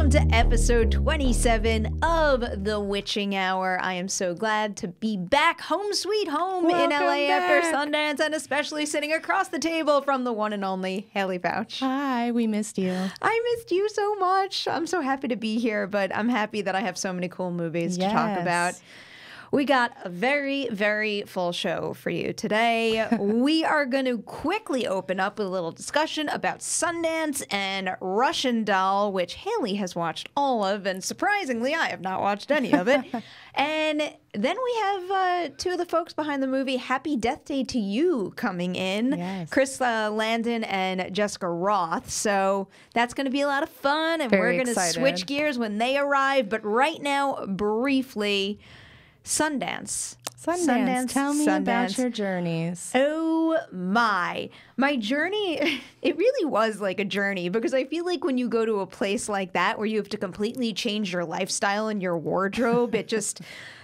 welcome to episode 27 of The Witching Hour. I am so glad to be back home sweet home in LA after Sundance, and especially sitting across the table from the one and only Haleigh Pouch. Hi, we missed you. I missed you so much. I'm so happy to be here, but I'm happy that I have so many cool movies to talk about. We got a very, very full show for you today. We are going to quickly open up with a little discussion about Sundance and Russian Doll, which Haleigh has watched all of, and surprisingly, I have not watched any of it. And then we have two of the folks behind the movie Happy Death Day to You coming in. Yes. Chris Landon and Jessica Rothe. So that's going to be a lot of fun, and we're going to switch gears when they arrive. But right now, briefly, Sundance. Tell me about your journeys. Oh my journey, it really was like a journey, because I feel like when you go to a place like that where you have to completely change your lifestyle and your wardrobe, it just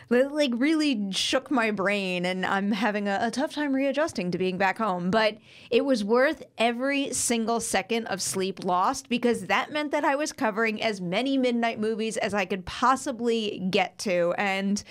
like really shook my brain, and I'm having a tough time readjusting to being back home. But it was worth every single second of sleep lost, because that meant that I was covering as many midnight movies as I could possibly get to. And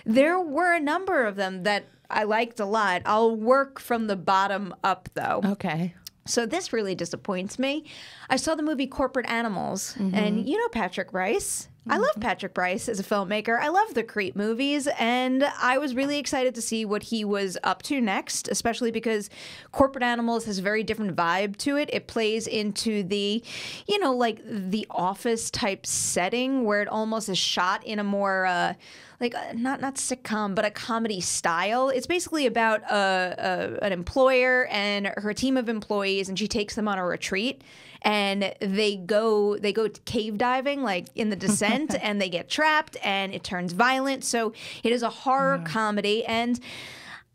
there were a number of them that I liked a lot. I'll work from the bottom up, though. Okay. So this really disappoints me. I saw the movie Corporate Animals, and you know Patrick Brice. I love Patrick Brice as a filmmaker. I love the Creep movies, and I was really excited to see what he was up to next, especially because Corporate Animals has a very different vibe to it. It plays into the, you know, like the office type setting where it almost is shot in a more like not sitcom, but a comedy style. It's basically about an employer and her team of employees, and she takes them on a retreat, and they go cave diving, like in the descent, and they get trapped, and it turns violent. So it is a horror comedy, and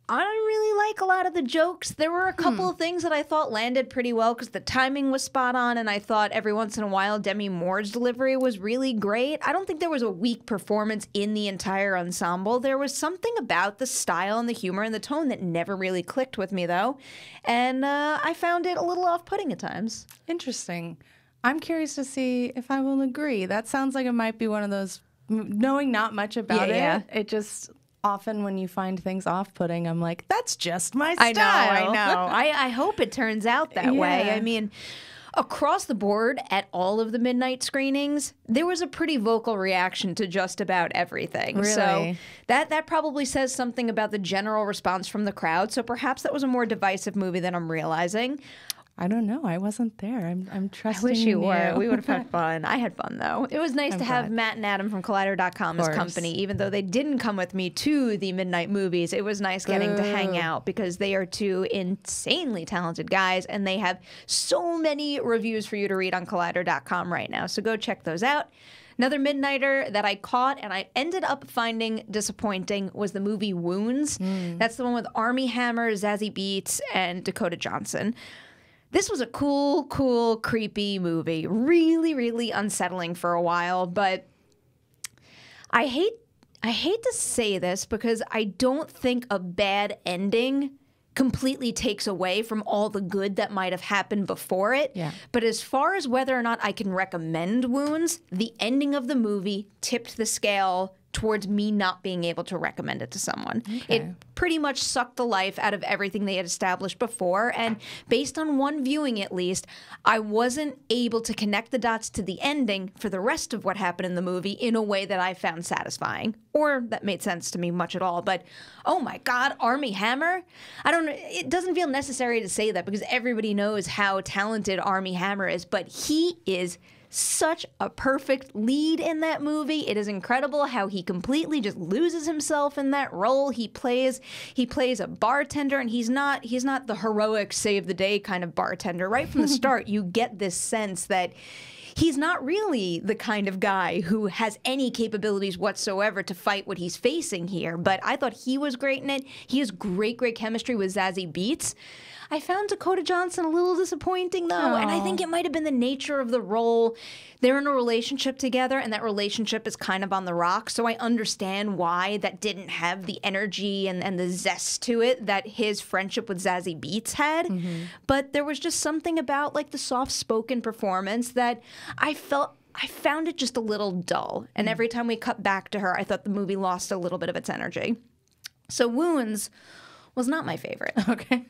I don't really like a lot of the jokes. There were a couple of things that I thought landed pretty well because the timing was spot on, and I thought every once in a while Demi Moore's delivery was really great. I don't think there was a weak performance in the entire ensemble. There was something about the style and the humor and the tone that never really clicked with me, though, and I found it a little off-putting at times. Interesting. I'm curious to see if I will agree. That sounds like it might be one of those, knowing not much about it just... Often when you find things off-putting, I'm like, that's just my style. I know. I hope it turns out that way. I mean, across the board at all of the midnight screenings, there was a pretty vocal reaction to just about everything. Really? So that probably says something about the general response from the crowd. So perhaps that was a more divisive movie than I'm realizing. I don't know. I wasn't there. I'm trusting I wish you were. you. We would have had fun. I had fun, though. It was nice to have Matt and Adam from Collider.com as company, even though they didn't come with me to the midnight movies. It was nice getting to hang out because they are two insanely talented guys, and they have so many reviews for you to read on Collider.com right now. So go check those out. Another midnighter that I caught and I ended up finding disappointing was the movie Wounds. That's the one with Armie Hammer, Zazie Beetz, and Dakota Johnson. This was a cool, creepy movie. Really, really unsettling for a while, but I hate to say this because I don't think a bad ending completely takes away from all the good that might have happened before it. Yeah. But as far as whether or not I can recommend Wounds, the ending of the movie tipped the scale towards me not being able to recommend it to someone. Okay. It pretty much sucked the life out of everything they had established before, and based on one viewing at least, I wasn't able to connect the dots to the ending for the rest of what happened in the movie in a way that I found satisfying, or that made sense to me much at all. But oh my God, Armie Hammer? I don't know, it doesn't feel necessary to say that because everybody knows how talented Armie Hammer is, but he is such a perfect lead in that movie. It is incredible how he completely just loses himself in that role. He plays a bartender, and he's not the heroic save the day kind of bartender. Right from the start, you get this sense that he's not really the kind of guy who has any capabilities whatsoever to fight what he's facing here. But I thought he was great in it. He has great chemistry with Zazie Beetz. I found Dakota Johnson a little disappointing, though, and I think it might have been the nature of the role. They're in a relationship together, and that relationship is kind of on the rocks, so I understand why that didn't have the energy and the zest to it that his friendship with Zazie Beetz had. But there was just something about, like, the soft-spoken performance that I felt I found it just a little dull. And every time we cut back to her, I thought the movie lost a little bit of its energy. So Wounds was not my favorite. Okay.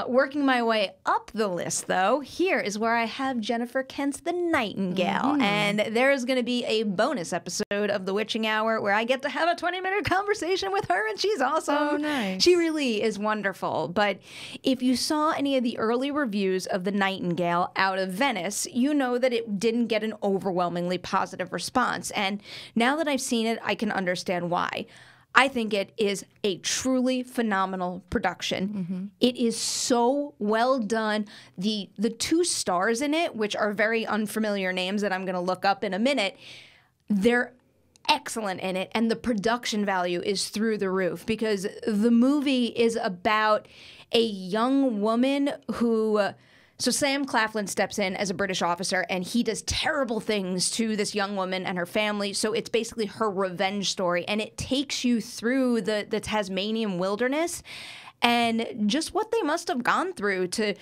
Working my way up the list, though, here is where I have Jennifer Kent's The Nightingale. And there's going to be a bonus episode of The Witching Hour where I get to have a 20-minute conversation with her, and she's awesome. Oh, nice. She really is wonderful. But if you saw any of the early reviews of The Nightingale out of Venice, you know that it didn't get an overwhelmingly positive response. And now that I've seen it, I can understand why. I think it is a truly phenomenal production. It is so well done. The two stars in it, which are very unfamiliar names that I'm going to look up in a minute, they're excellent in it, and the production value is through the roof because the movie is about a young woman who... So Sam Claflin steps in as a British officer, and he does terrible things to this young woman and her family. So it's basically her revenge story, and it takes you through the Tasmanian wilderness and just what they must have gone through to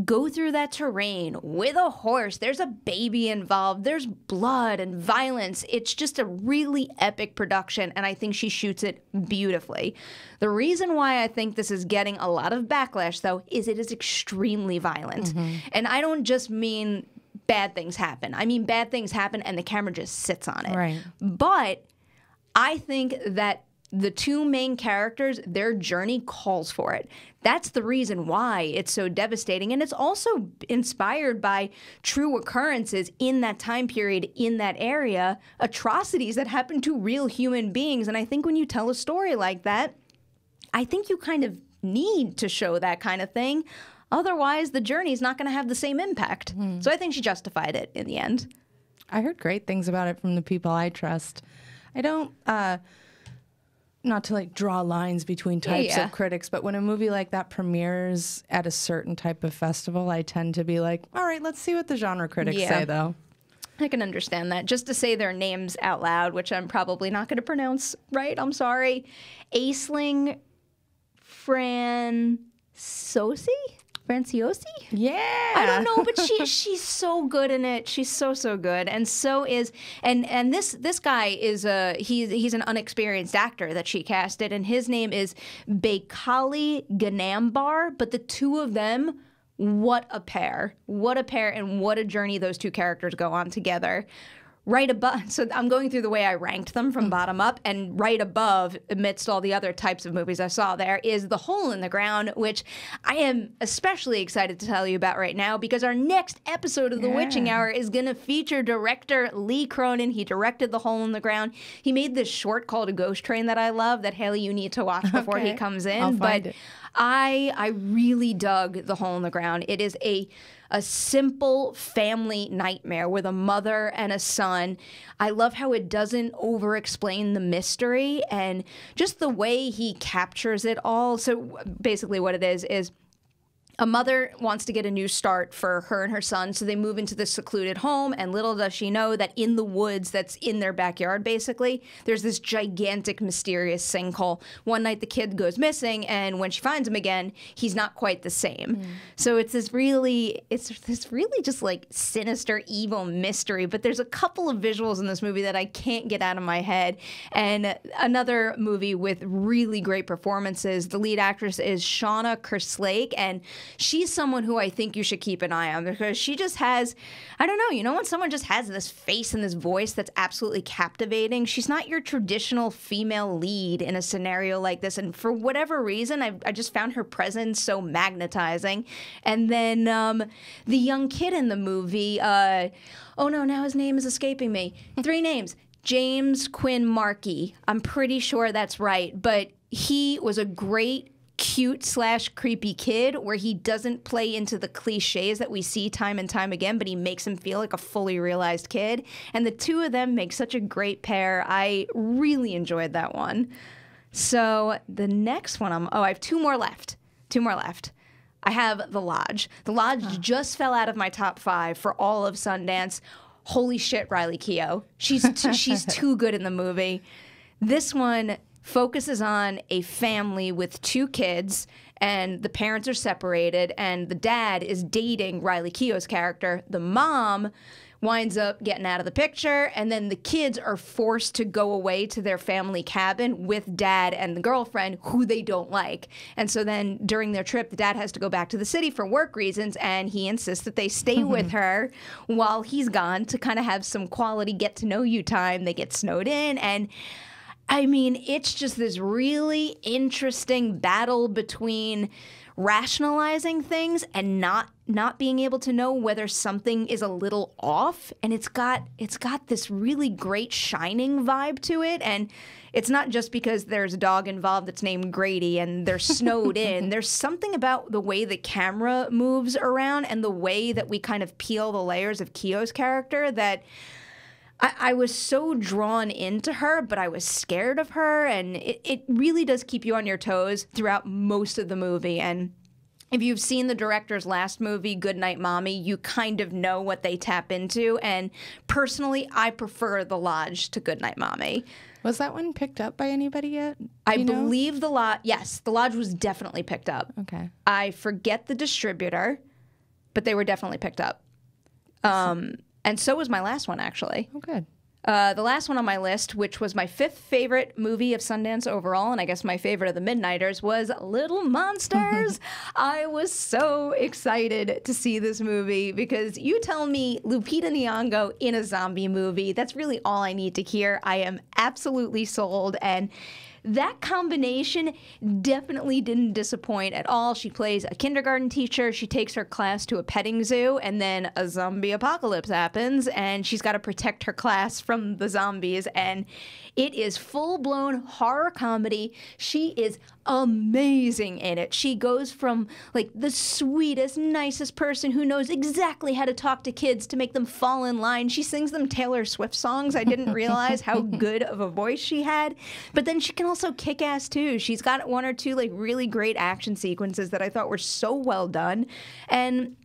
go through that terrain with a horse. There's a baby involved. There's blood and violence. It's just a really epic production, and I think she shoots it beautifully. The reason why I think this is getting a lot of backlash, though, is it is extremely violent. And I don't just mean bad things happen. I mean bad things happen and the camera just sits on it. Right. But I think that the two main characters, their journey calls for it. That's the reason why it's so devastating. And it's also inspired by true occurrences in that time period, in that area, atrocities that happen to real human beings. And I think when you tell a story like that, I think you kind of need to show that kind of thing. Otherwise, the journey is not going to have the same impact. So I think she justified it in the end. I heard great things about it from the people I trust. I don't... not to like draw lines between types of critics, but when a movie like that premieres at a certain type of festival, I tend to be like, all right, let's see what the genre critics say, though. I can understand that. Just to say their names out loud, which I'm probably not going to pronounce right, I'm sorry. Aisling Franciosi? Yeah. I don't know, but she's so good in it. She's so good, and so is and this guy is he's an unexperienced actor that she casted, and his name is Baykali Ganambar. But the two of them, what a pair, and what a journey those two characters go on together. Right above, so I'm going through the way I ranked them from bottom up, and right above, amidst all the other types of movies I saw there, is The Hole in the Ground, which I am especially excited to tell you about right now because our next episode of The Witching Hour is going to feature director Lee Cronin. He directed The Hole in the Ground. He made this short called A Ghost Train that I love that, Haleigh, you need to watch before he comes in. I'll find it. I really dug The Hole in the Ground. It is a simple family nightmare with a mother and a son. I love how it doesn't over-explain the mystery and just the way he captures it all. So basically what it is a mother wants to get a new start for her and her son, so they move into this secluded home, and little does she know that in the woods that's in their backyard, basically, there's this gigantic, mysterious sinkhole. One night the kid goes missing, and when she finds him again, he's not quite the same. So it's this really just like sinister, evil mystery, but there's a couple of visuals in this movie that I can't get out of my head, and another movie with really great performances. The lead actress is Shauna Kerslake, and she's someone who I think you should keep an eye on because she just has, I don't know, you know when someone just has this face and this voice that's absolutely captivating? She's not your traditional female lead in a scenario like this, and for whatever reason, I just found her presence so magnetizing. And then the young kid in the movie, oh no, now his name is escaping me. 3 names. James Quinn Markey. I'm pretty sure that's right, but he was a great cute/creepy kid where he doesn't play into the cliches that we see time and time again, but he makes him feel like a fully realized kid. And the two of them make such a great pair. I really enjoyed that one. So the next one, I have 2 more left. I have The Lodge. The Lodge just fell out of my top 5 for all of Sundance. Holy shit, Riley Keough. She's too good in the movie. This one focuses on a family with 2 kids, and the parents are separated, and the dad is dating Riley Keough's character. The mom winds up getting out of the picture, and then the kids are forced to go away to their family cabin with dad and the girlfriend who they don't like. And so then during their trip, the dad has to go back to the city for work reasons, and he insists that they stay with her while he's gone to kind of have some quality get-to-know-you time. They get snowed in, and I mean, it's just this really interesting battle between rationalizing things and not being able to know whether something is a little off. And it's got this really great Shining vibe to it. And it's not just because there's a dog involved that's named Grady and they're snowed in. There's something about the way the camera moves around and the way that we kind of peel the layers of Keogh's character that I was so drawn into her, but I was scared of her, and it really does keep you on your toes throughout most of the movie. And if you've seen the director's last movie, Goodnight Mommy, you kind of know what they tap into. And personally, I prefer The Lodge to Goodnight Mommy. Was that one picked up by anybody yet? I believe The Lodge, yes, The Lodge was definitely picked up. Okay. I forget the distributor, but they were definitely picked up. And so was my last one, actually. Oh, good. The last one on my list, which was my 5th favorite movie of Sundance overall, and I guess my favorite of the Midnighters, was Little Monsters. I was so excited to see this movie because you tell me Lupita Nyong'o in a zombie movie, that's really all I need to hear. I am absolutely sold, and that combination definitely didn't disappoint at all. She plays a kindergarten teacher. She takes her class to a petting zoo, and then a zombie apocalypse happens, and she's got to protect her class from the zombies. And it is full-blown horror comedy. She is amazing in it. She goes from like the sweetest, nicest person who knows exactly how to talk to kids to make them fall in line. She sings them Taylor Swift songs. I didn't realize how good of a voice she had. But then she can also kick ass too. She's got one or two like really great action sequences that I thought were so well done. And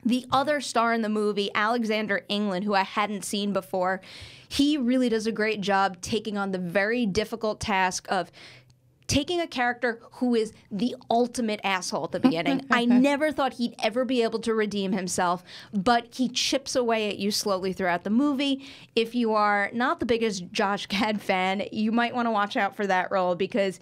the other star in the movie, Alexander England, who I hadn't seen before, he really does a great job taking on the very difficult task of taking a character who is the ultimate asshole at the beginning. I never thought he'd ever be able to redeem himself, but he chips away at you slowly throughout the movie. If you are not the biggest Josh Gad fan, you might want to watch out for that role because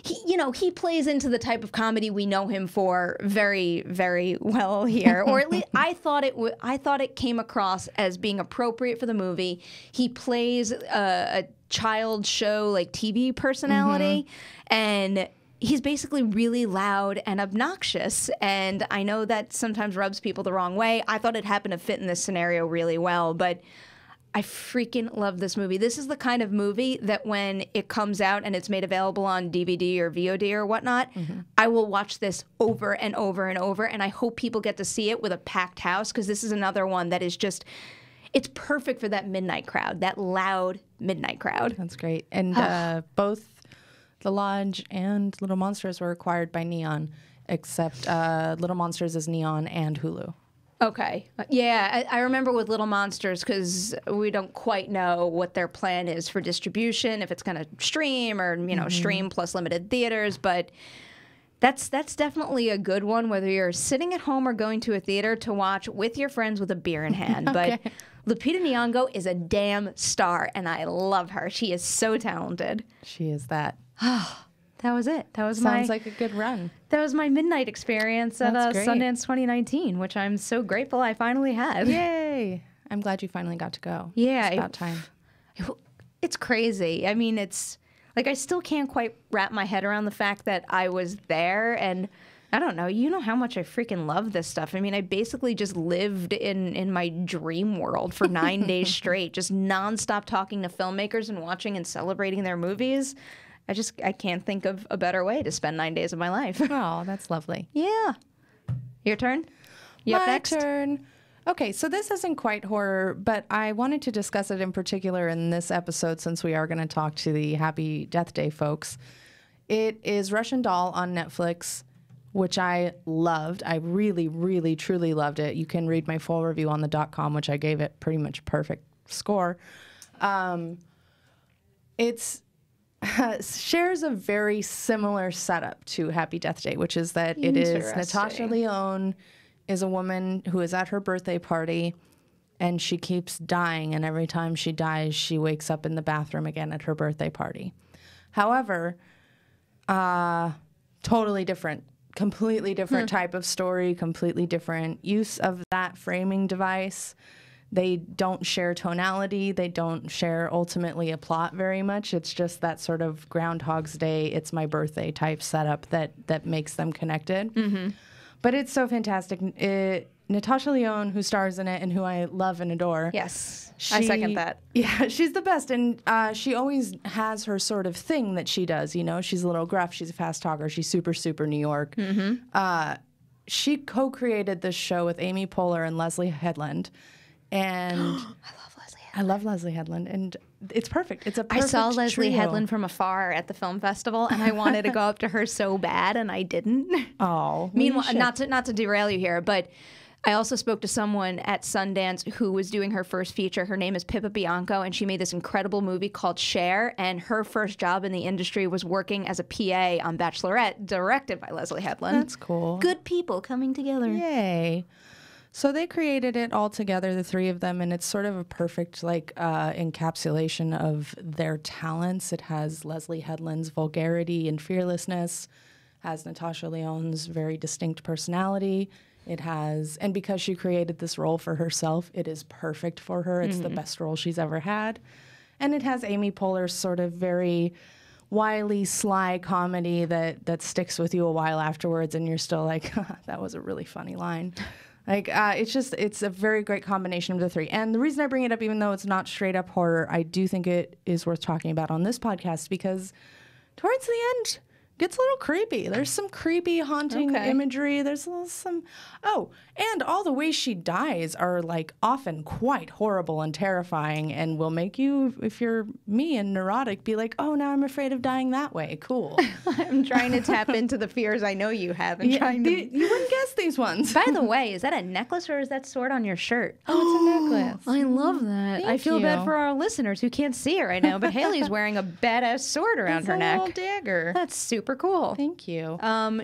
he plays into the type of comedy we know him for very, very well here. Or at least I thought it came across as being appropriate for the movie. He plays a child show like TV personality, and he's basically really loud and obnoxious, and I know that sometimes rubs people the wrong way. I thought it happened to fit in this scenario really well, but I freaking love this movie. This is the kind of movie that when it comes out and it's made available on DVD or VOD or whatnot, I will watch this over and over and over, and I hope people get to see it with a packed house because this is another one that is just... It's perfect for that midnight crowd, that loud midnight crowd. That's great. And both The Lodge and Little Monsters were acquired by Neon, except Little Monsters is Neon and Hulu. Okay. Yeah, I remember with Little Monsters because we don't quite know what their plan is for distribution, if it's going to stream or, stream plus limited theaters, but... That's definitely a good one, whether you're sitting at home or going to a theater to watch with your friends with a beer in hand. Okay. But Lupita Nyong'o is a damn star, and I love her. She is so talented. She is that. That was it. Sounds like a good run. That was my midnight experience at Sundance 2019, which I'm so grateful I finally had. Yay! I'm glad you finally got to go. Yeah. It's about time. It's crazy. I mean, like, I still can't quite wrap my head around the fact that I was there, and I don't know. You know how much I freaking love this stuff. I mean, I basically just lived in my dream world for 9 days straight, just nonstop talking to filmmakers and watching and celebrating their movies. I can't think of a better way to spend 9 days of my life. Oh, that's lovely. Yeah. Your turn? You up next? My turn. Okay, so this isn't quite horror, but I wanted to discuss it in particular in this episode since we are going to talk to the Happy Death Day folks. It is Russian Doll on Netflix, which I loved. I really, really, truly loved it. You can read my full review on the .com, which I gave it pretty much a perfect score. It shares a very similar setup to Happy Death Day, which is that it is Natasha Lyonne is a woman who is at her birthday party, and she keeps dying, and every time she dies, she wakes up in the bathroom again at her birthday party. However, totally different, completely different type of story, completely different use of that framing device. They don't share tonality. They don't share ultimately a plot very much. It's just that sort of Groundhog's Day, it's my birthday type setup that makes them connected. But it's so fantastic. Natasha Lyonne, who stars in it and who I love and adore. Yes, I second that. Yeah, she's the best. And she always has her sort of thing that she does. You know, she's a little gruff. She's a fast talker. She's super, super New York. She co-created this show with Amy Poehler and Leslie Headland. And I love Leslie Headland, and it's perfect. It's a perfect I saw Leslie trio. Headland from afar at the film festival, and I wanted to go up to her so bad, and I didn't. Oh, Meanwhile, not to derail you here, but I also spoke to someone at Sundance who was doing her first feature. Her name is Pippa Bianco, and she made this incredible movie called Cher, and her first job in the industry was working as a PA on Bachelorette, directed by Leslie Headland. That's cool. Good people coming together. Yay. So they created it all together, the three of them, and it's sort of a perfect encapsulation of their talents. It has Leslie Headland's vulgarity and fearlessness, has Natasha Lyonne's very distinct personality. It has, and because she created this role for herself, it is perfect for her. It's the best role she's ever had. And it has Amy Poehler's sort of very wily, sly comedy that sticks with you a while afterwards, and you're still like, that was a really funny line. It's a very great combination of the three. And the reason I bring it up, even though it's not straight up horror, I do think it is worth talking about on this podcast because towards the end, it gets a little creepy. There's some creepy, haunting imagery. There's some... Oh, and all the ways she dies are, like, often quite horrible and terrifying and will make you, if you're me and neurotic, be like, oh, now I'm afraid of dying that way. Cool. I'm trying to tap into the fears I know you have. And trying to... You wouldn't guess these ones. By the way, is that a necklace or is that sword on your shirt? Oh, it's a necklace. I love that. I feel bad for our listeners who can't see it right now, but Haley's wearing a badass sword around her neck. It's a little dagger. That's super cool. Thank you.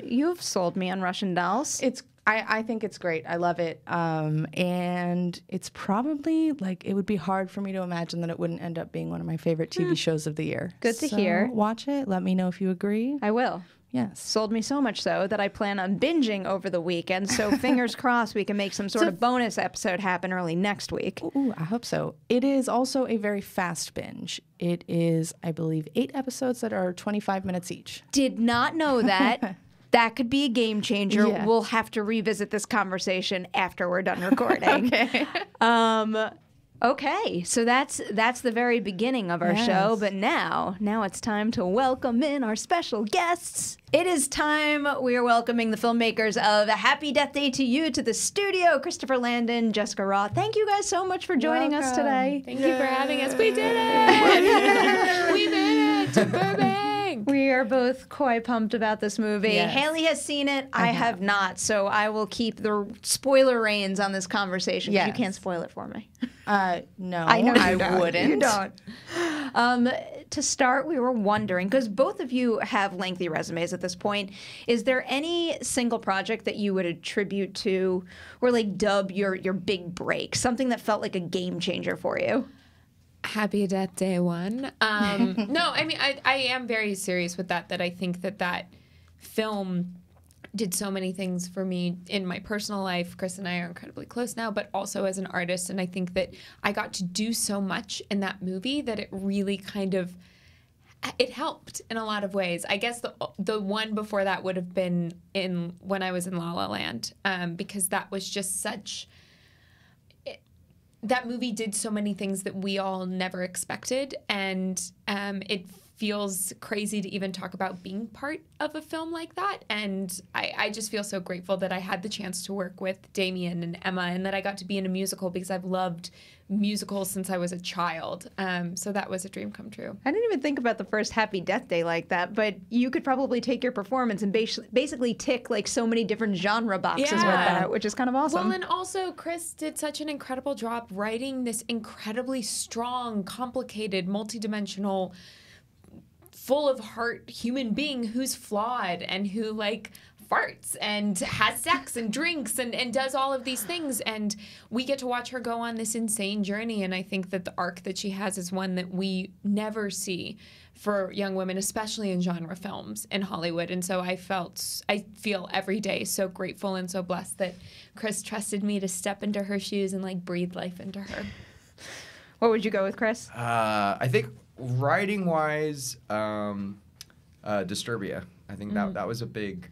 You've sold me on Russian dolls. I think it's great. I love it. And it's probably, like, it would be hard for me to imagine that it wouldn't end up being one of my favorite TV shows of the year. Good to hear. Watch it. Let me know if you agree. I will. Yes. Sold me so much so that I plan on binging over the weekend. So fingers crossed we can make some sort of bonus episode happen early next week. Ooh, I hope so. It is also a very fast binge. It is, I believe, 8 episodes that are 25 minutes each. Did not know that. That could be a game changer. Yeah. We'll have to revisit this conversation after we're done recording. Okay. Okay, so that's the very beginning of our show, but now it's time to welcome in our special guests. It is time. We are welcoming the filmmakers of A Happy Death Day to You to the studio. Christopher Landon, Jessica Rothe. Thank you guys so much for joining us today. Thank you for having us. We did it! We made it to Burbank! We are both quite pumped about this movie. Yes. Haley has seen it. I have not, so I will keep the spoiler reins on this conversation. Yes. You can't spoil it for me. No, I know I wouldn't. You don't. To start, we were wondering, because both of you have lengthy resumes at this point, is there any single project that you would attribute to or like dub your big break, something that felt like a game changer for you? Happy Death Day 1. No, I mean, I am very serious with that I think that film did so many things for me in my personal life. Chris and I are incredibly close now, but also as an artist. And I think that I got to do so much in that movie that it really kind of, it helped in a lot of ways. I guess the one before that would have been when I was in La La Land, because that was just such... That movie did so many things that we all never expected, and it feels crazy to even talk about being part of a film like that. And I just feel so grateful that I had the chance to work with Damien and Emma, and that I got to be in a musical because I've loved musicals since I was a child. So that was a dream come true. I didn't even think about the first Happy Death Day like that, but you could probably take your performance and basically tick like so many different genre boxes with that, which is kind of awesome. Well, and also Chris did such an incredible job writing this incredibly strong, complicated, multidimensional, full of heart human being who's flawed and who like farts and has sex and drinks and does all of these things. And we get to watch her go on this insane journey. And I think that the arc that she has is one that we never see for young women, especially in genre films in Hollywood. And so I feel every day so grateful and so blessed that Chris trusted me to step into her shoes and like breathe life into her. What would you go with, Chris? I think writing-wise, Disturbia. I think that was a big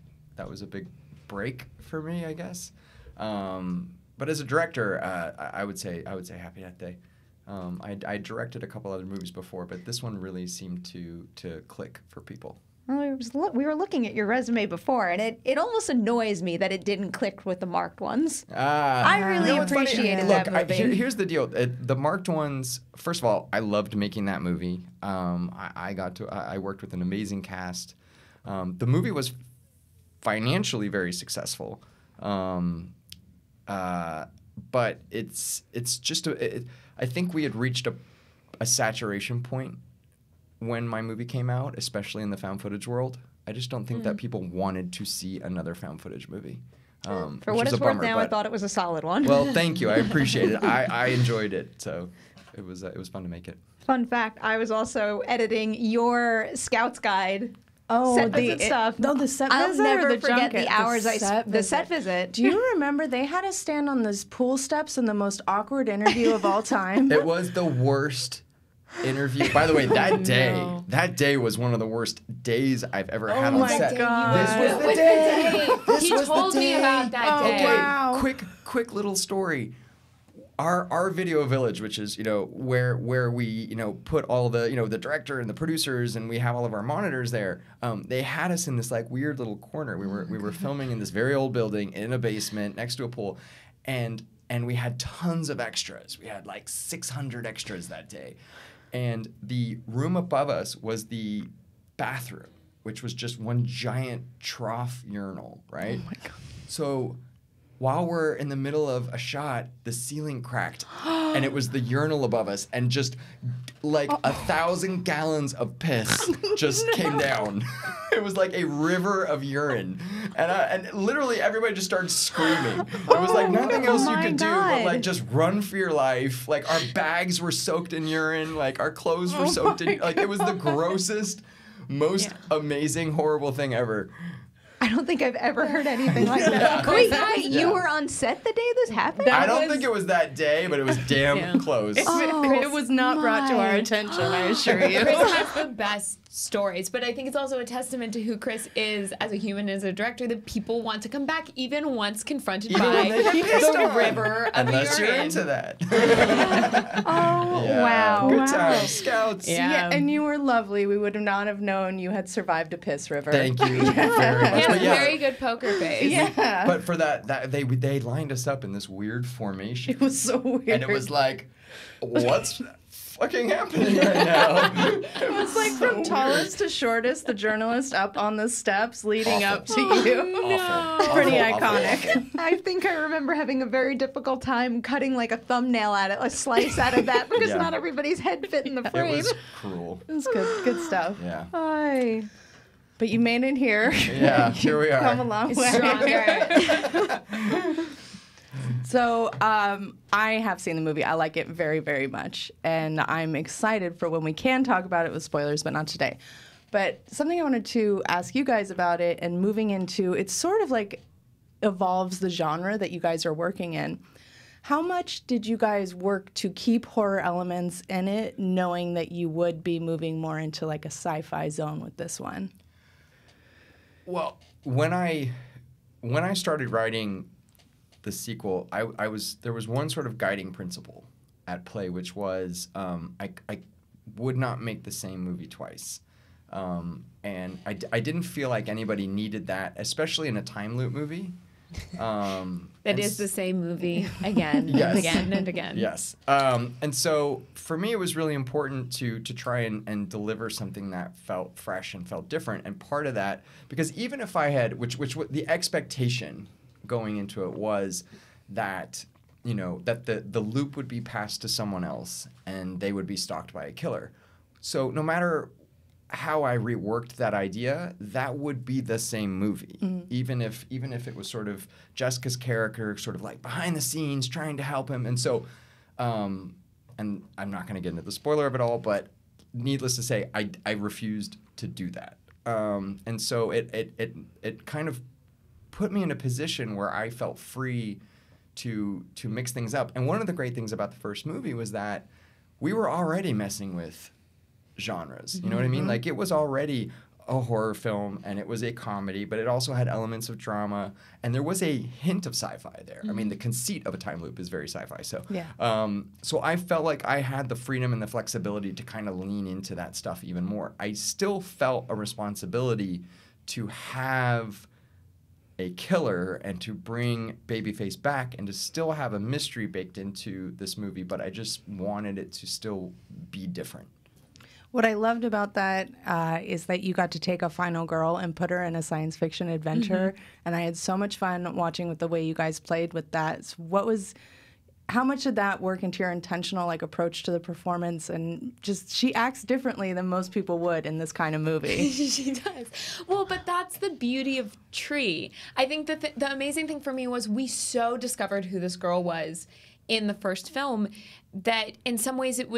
break for me, I guess. But as a director, I would say Happy Death Day. I directed a couple other movies before, but this one really seemed to click for people. Well, we were looking at your resume before, and it almost annoys me that it didn't click with the marked ones. I really appreciated that movie. Here's the deal. The marked ones, first of all, I loved making that movie. I worked with an amazing cast. The movie was financially very successful. But it's just I think we had reached a saturation point when my movie came out, especially in the found footage world. I just don't think that people wanted to see another found footage movie. For what it's worth now, I thought it was a solid one. Well, thank you. I appreciate it. I enjoyed it. So it was fun to make it. Fun fact, I was also editing your Scouts Guide. Oh, the stuff. No, the set I'll visit. never or the forget junket? the hours the set visit. Do you remember they had us stand on those pool steps in the most awkward interview of all time? It was the worst interview. By the way, that day was one of the worst days I've ever had on set. Oh my God. This was the day. He told me about that day. Okay, wow. quick little story. Our video village, which is where we put all the the director and the producers, and we have all of our monitors there. They had us in this like weird little corner. We were filming in this very old building in a basement next to a pool, and we had tons of extras. We had like 600 extras that day, and the room above us was the bathroom, which was just one giant trough urinal, right? Oh my God. So while we're in the middle of a shot, the ceiling cracked, and it was the urinal above us, and just like 1,000 gallons of piss just came down. It was like a river of urine, and literally everybody just started screaming. It was like nothing else you could do but like just run for your life. Like our bags were soaked in urine, like our clothes were soaked in, like it was the grossest, most amazing, horrible thing ever. I don't think I've ever heard anything like that. Wait, you were on set the day this happened? I don't think it was that day, but it was damn close. It was not brought to our attention, I assure you. Chris has the best stories, but I think it's also a testament to who Chris is as a human, as a director, that people want to come back even once confronted by the river of Unless urine. you're into that. Wow. Good times, Scouts. Yeah, and you were lovely. We would not have known you had survived a piss river. Thank you very much. He has But a very good poker face. Yeah. But for that they lined us up in this weird formation. It was so weird. And it was like, what's fucking happening right now? It was like from tallest to shortest, the journalist up on the steps leading up to you. Awful. Pretty Awful. iconic. I think I remember having a very difficult time cutting like a thumbnail out of a slice out of that because not everybody's head fit in the frame. It was cruel. It was good stuff. Yeah. Hi. But you made it here. Yeah, here we are. Come a long way. Stronger. So I have seen the movie. I like it very, very much. And I'm excited for when we can talk about it with spoilers, but not today. But something I wanted to ask you guys about it, and moving into, it's sort of like evolves the genre that you guys are working in. How much did you guys work to keep horror elements in it, knowing that you would be moving more into like a sci-fi zone with this one? Well, when I started writing the sequel, there was one sort of guiding principle at play, which was I would not make the same movie twice. And I didn't feel like anybody needed that, especially in a time loop movie. That is the same movie again Yes. and again and again. Yes. And so for me, it was really important to try and deliver something that felt fresh and felt different. And part of that, because even if I had, which the expectation going into it was that, that the loop would be passed to someone else and they would be stalked by a killer. So no matter how I reworked that idea, that would be the same movie, even if it was sort of Jessica's character, sort of like behind the scenes trying to help him. And so, and I'm not going to get into the spoiler of it all, but needless to say, I refused to do that. And so it kind of put me in a position where I felt free to mix things up. And one of the great things about the first movie was that we were already messing with genres. You know what I mean? Like, it was already a horror film and it was a comedy, but it also had elements of drama, and there was a hint of sci-fi there. I mean, the conceit of a time loop is very sci-fi. So, so I felt like I had the freedom and the flexibility to kind of lean into that stuff even more. I still felt a responsibility to have a killer and to bring Babyface back and to still have a mystery baked into this movie, but I just wanted it to still be different. What I loved about that is that you got to take a final girl and put her in a science fiction adventure, and I had so much fun watching with the way you guys played with that. So how much did that work into your intentional approach to the performance? And just, she acts differently than most people would in this kind of movie. She does. Well, but that's the beauty of Tree. I think that the amazing thing for me was we so discovered who this girl was in the first film that in some ways it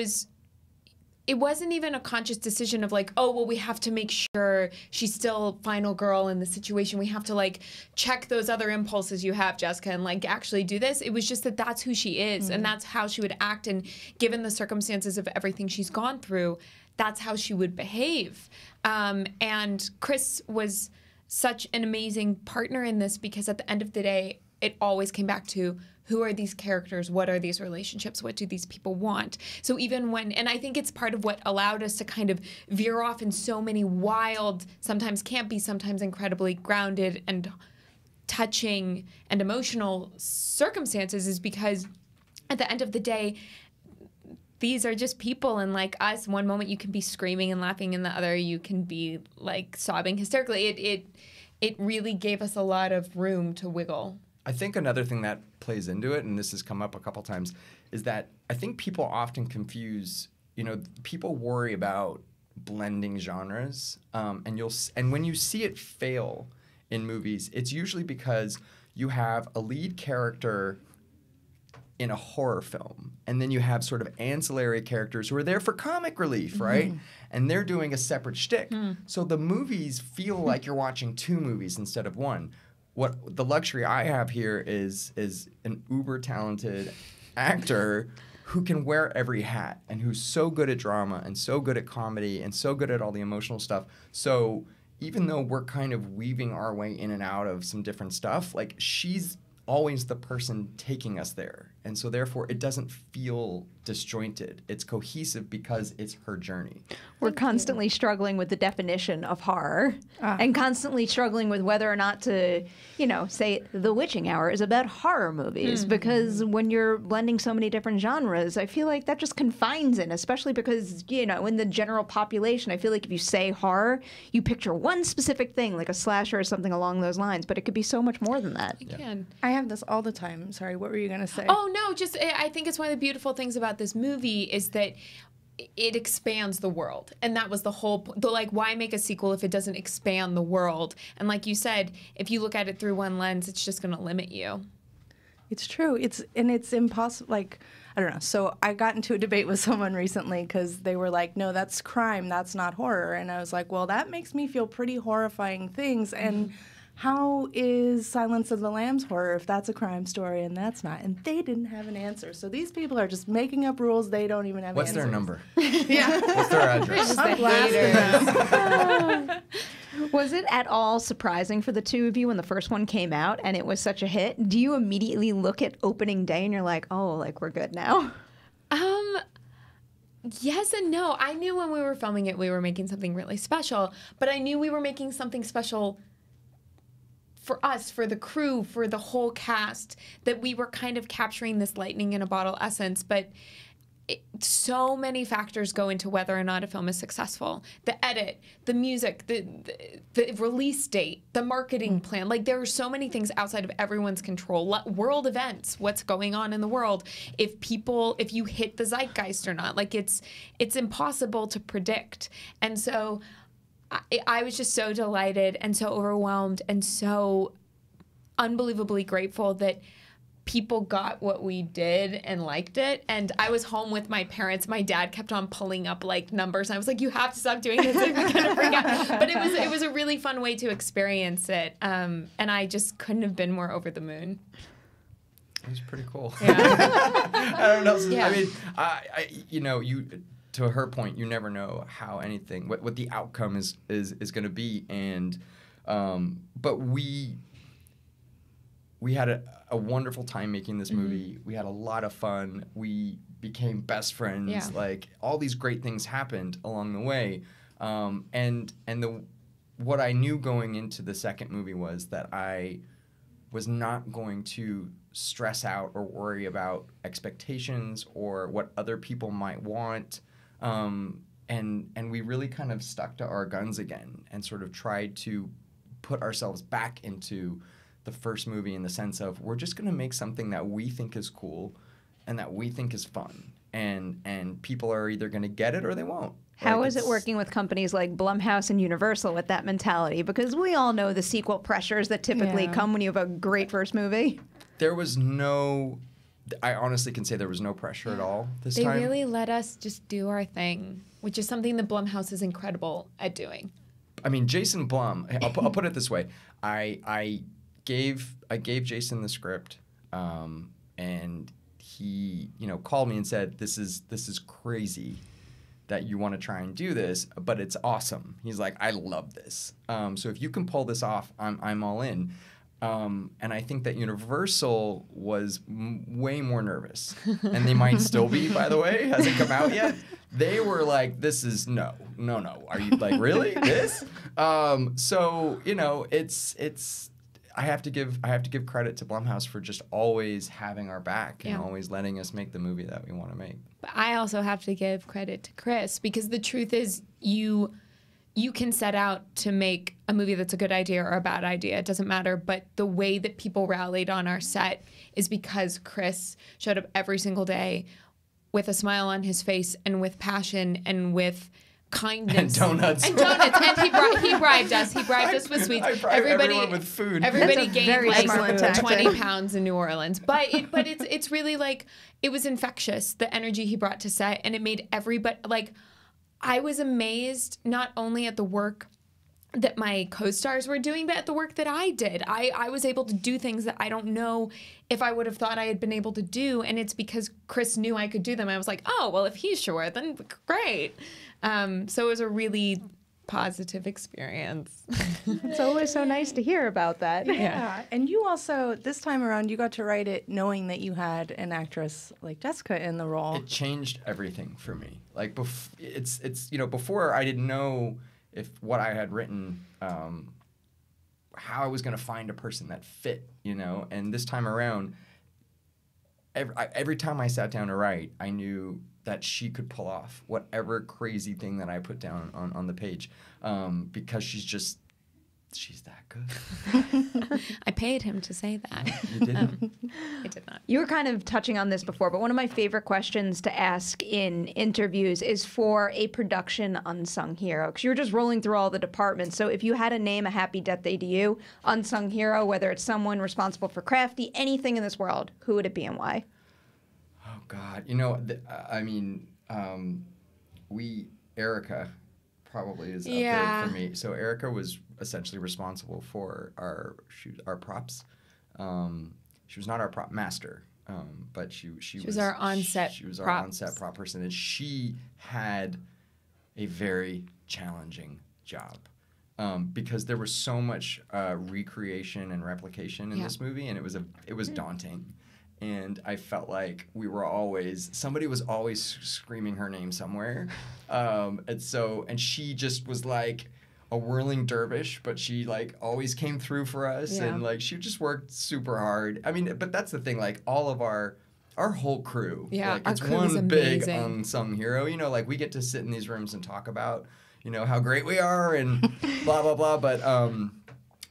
wasn't even a conscious decision of like, oh, well, we have to make sure she's still final girl in the situation. We have to check those other impulses you have, Jessica, and actually do this. It was just that that's who she is, and that's how she would act. And given the circumstances of everything she's gone through, that's how she would behave. And Chris was such an amazing partner in this because at the end of the day, it always came back to, who are these characters? What are these relationships? What do these people want? So even and I think it's part of what allowed us to kind of veer off in so many wild, sometimes campy, sometimes incredibly grounded and touching and emotional circumstances, is because at the end of the day, these are just people, and like us, one moment you can be screaming and laughing, and the other you can be sobbing hysterically. It really gave us a lot of room to wiggle. I think another thing that plays into it, and this has come up a couple times, is that I think people often confuse, people worry about blending genres, and when you see it fail in movies, it's usually because you have a lead character in a horror film, and then you have sort of ancillary characters who are there for comic relief, right? And they're doing a separate shtick. So the movies feel like you're watching two movies instead of one. What the luxury I have here is an uber talented actor who can wear every hat and who's so good at drama and so good at comedy and so good at all the emotional stuff. So even though we're kind of weaving our way in and out of some different stuff, she's always the person taking us there. And so therefore it doesn't feel disjointed. It's cohesive because it's her journey. We're constantly struggling with the definition of horror and constantly struggling with whether or not to, say The Witching Hour is about horror movies, because when you're blending so many different genres, I feel like that just confines it, especially because, in the general population, I feel like if you say horror, you picture one specific thing, like a slasher or something along those lines, but it could be so much more than that. It can. I have this all the time. Sorry, what were you going to say? Oh, no, I think it's one of the beautiful things about this movie is that it expands the world. And that was the whole why make a sequel if it doesn't expand the world? And like you said, if you look at it through one lens, it's just going to limit you. It's true. It's impossible. I don't know. So I got into a debate with someone recently because they were like, no, that's crime. That's not horror. And I was like, well, that makes me feel pretty horrifying things. And how is Silence of the Lambs horror if that's a crime story and that's not? And they didn't have an answer. So these people are just making up rules. They don't even have What's answers. Their number? Yeah. What's their address? I'm blasting them. Was it at all surprising for the two of you when the first one came out and it was such a hit? Do you immediately look at opening day and you're like, oh, we're good now? Yes and no. I knew when we were filming it, we were making something really special, but I knew we were making something special for us, for the crew, for the whole cast, that we were kind of capturing this lightning in a bottle essence. But so many factors go into whether or not a film is successful. The edit, the music, the release date, the marketing plan. Like, there are so many things outside of everyone's control. World events, what's going on in the world, if you hit the zeitgeist or not. Like, it's impossible to predict. And so I was just so delighted and so overwhelmed and so unbelievably grateful that people got what we did and liked it. And I was home with my parents. My dad kept on pulling up like numbers. I was like, you have to stop doing this. I'm gonna freak out. But it was a really fun way to experience it. And I just couldn't have been more over the moon. It was pretty cool. Yeah. I don't know. Yeah. I mean, you to her point, you never know how anything, what the outcome is going to be. And but we had a wonderful time making this movie. We had a lot of fun. We became best friends. Yeah. Like, all these great things happened along the way. What I knew going into the second movie was that I was not going to stress out or worry about expectations or what other people might want. And we really kind of stuck to our guns again and sort of tried to put ourselves back into the first movie, in the sense of, we're just going to make something that we think is cool and that we think is fun, and people are either going to get it or they won't. How is it working with companies like Blumhouse and Universal with that mentality? Because we all know the sequel pressures that typically come when you have a great first movie. There was no, I honestly can say there was no pressure at all this time. They really let us just do our thing, which is something that Blumhouse is incredible at doing. I mean, Jason Blum, I'll put it this way. I gave Jason the script, and he, called me and said, this is crazy that you want to try and do this, but it's awesome. He's like, I love this. So if you can pull this off, I'm all in. And I think that Universal was way more nervous, and they might still be, by the way. Hasn't come out yet. They were like, this is no. Are you like, really this? So it's. I have to give credit to Blumhouse for just always having our back and always letting us make the movie that we want to make. But I also have to give credit to Chris, because the truth is, you can set out to make a movie that's a good idea or a bad idea. It doesn't matter. But the way that people rallied on our set is because Chris showed up every single day with a smile on his face and with passion and with kindness. And donuts. And he bribed us. He bribed us with sweets. Everyone with food. Everybody gained like smart tactic. 20 pounds in New Orleans. But it's really like, it was infectious, the energy he brought to set, and it made everybody, like, I was amazed not only at the work that my co-stars were doing, but at the work that I did. I was able to do things that I don't know if I would have thought I had been able to do, and it's because Chris knew I could do them. I was like, oh, well, if he's sure, then great. So it was a really positive experience. It's always so nice to hear about that. Yeah. And you also, this time around, you got to write it knowing that you had an actress like Jessica in the role. It changed everything for me. Like, before I didn't know if what I had written, how I was going to find a person that fit, and this time around, every time I sat down to write, I knew that she could pull off whatever crazy thing that I put down on the page, because she's that good. I paid him to say that. You didn't? I did not. You were kind of touching on this before, but one of my favorite questions to ask in interviews is for a production unsung hero, because you were just rolling through all the departments. So if you had to name a Happy Death Day to you, unsung hero, whether it's someone responsible for crafty, anything in this world, who would it be and why? Oh, God. Erica probably is up there for me. So Erica was essentially responsible for our props. She was not our prop master, but she was our on-set She was our on-set prop person, and she had a very challenging job. Because there was so much recreation and replication in this movie, and it was daunting. And I felt like somebody was always screaming her name somewhere. And she just was like a whirling dervish, but she like always came through for us. Yeah. And like, she just worked super hard. I mean, but that's the thing, like all of our our whole crew. Yeah, like, our it's crew is one big amazing. unsung hero. You know, like we get to sit in these rooms and talk about, you know, how great we are and blah blah blah.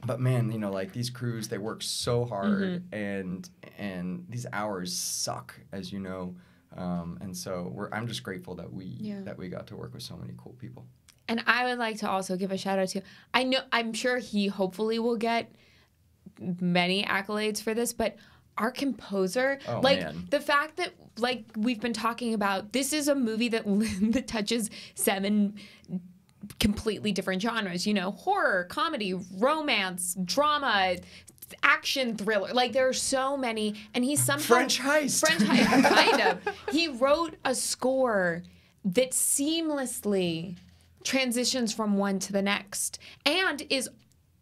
But man, you know, like these crews, they work so hard, and these hours suck, as you know. And so I'm just grateful that we got to work with so many cool people. And I would like to also give a shout out to, I'm sure he hopefully will get many accolades for this, but our composer, the fact that, like, we've been talking about, this is a movie that that touches 7 completely different genres, you know, horror, comedy, romance, drama, action, thriller. Like, there are so many, and he's somehow French heist, kind of. He wrote a score that seamlessly transitions from one to the next and is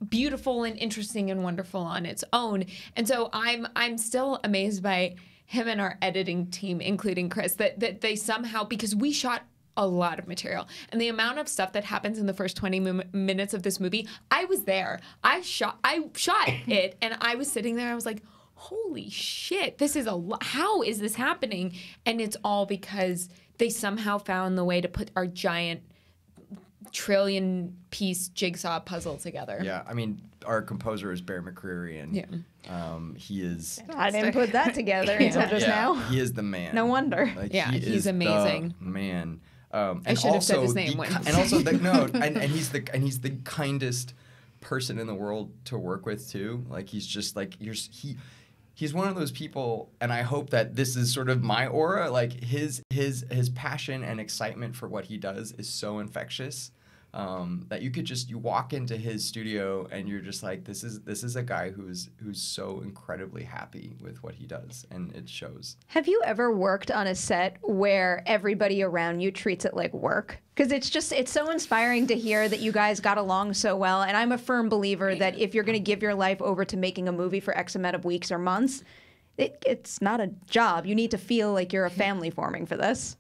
beautiful and interesting and wonderful on its own. And so I'm still amazed by him and our editing team, including Chris, that they somehow, because we shot a lot of material, and the amount of stuff that happens in the first 20 minutes of this movie, I was there. I shot it, and I was sitting there. I was like, holy shit, this is a lot. How is this happening? And it's all because they somehow found the way to put our giant trillion-piece jigsaw puzzle together. Yeah, I mean, our composer is Bear McCreary, and he is... I didn't put that together until just now. He is the man. No wonder. Like, he's amazing. The man. I should have said his name. And also, he's the kindest person in the world to work with too. Like, he's just like he's one of those people, and I hope that this is sort of my aura. Like, his passion and excitement for what he does is so infectious, that you walk into his studio and you're just like, this is a guy who's so incredibly happy with what he does, and it shows. Have you ever worked on a set where everybody around you treats it like work? Because it's so inspiring to hear that you guys got along so well, and I'm a firm believer that if you're going to give your life over to making a movie for X amount of weeks or months, it's not a job. You need to feel like you're a family forming for this.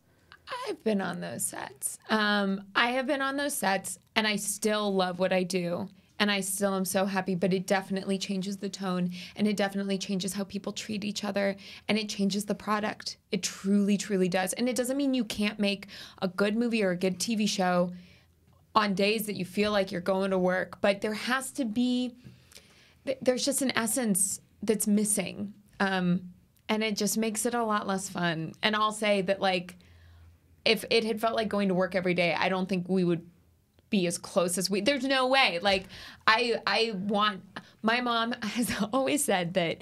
I've been on those sets. I have been on those sets, and I still love what I do, and I still am so happy, but it definitely changes the tone, and it definitely changes how people treat each other, and it changes the product. It truly, truly does. And it doesn't mean you can't make a good movie or a good TV show on days that you feel like you're going to work, but there has to be, there's just an essence that's missing, and it just makes it a lot less fun. And I'll say that, like, if it had felt like going to work every day, I don't think we would be as close as there's no way. Like, my mom has always said that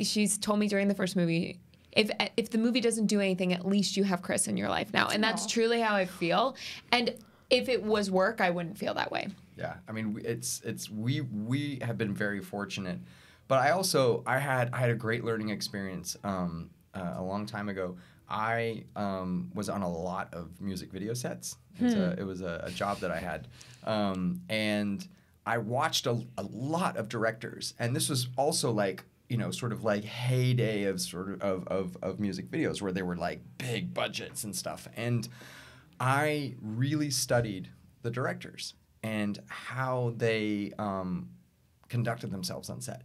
she's told me during the first movie, if the movie doesn't do anything, at least you have Chris in your life now. And that's truly how I feel. And if it was work, I wouldn't feel that way. Yeah, I mean, we have been very fortunate. But I had a great learning experience a long time ago. I was on a lot of music video sets. It was a job that I had. And I watched a lot of directors. And this was also like, you know, sort of like heyday of of music videos where they were like big budgets and stuff. And I really studied the directors and how they conducted themselves on set.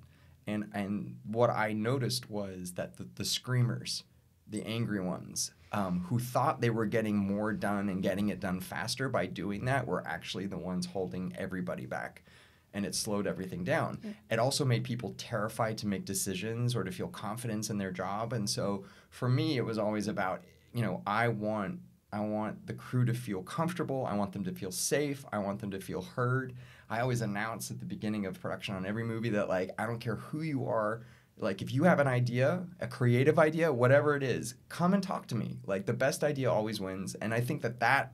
And what I noticed was that the screamers, the angry ones, who thought they were getting more done and getting it done faster by doing that, were actually the ones holding everybody back. And it slowed everything down. It also made people terrified to make decisions or to feel confidence in their job. And so for me, it was always about, you know, I want the crew to feel comfortable. I want them to feel safe. I want them to feel heard. I always announce at the beginning of production on every movie that, like, I don't care who you are. Like, if you have an idea, a creative idea, whatever it is, come and talk to me. Like, the best idea always wins. And I think that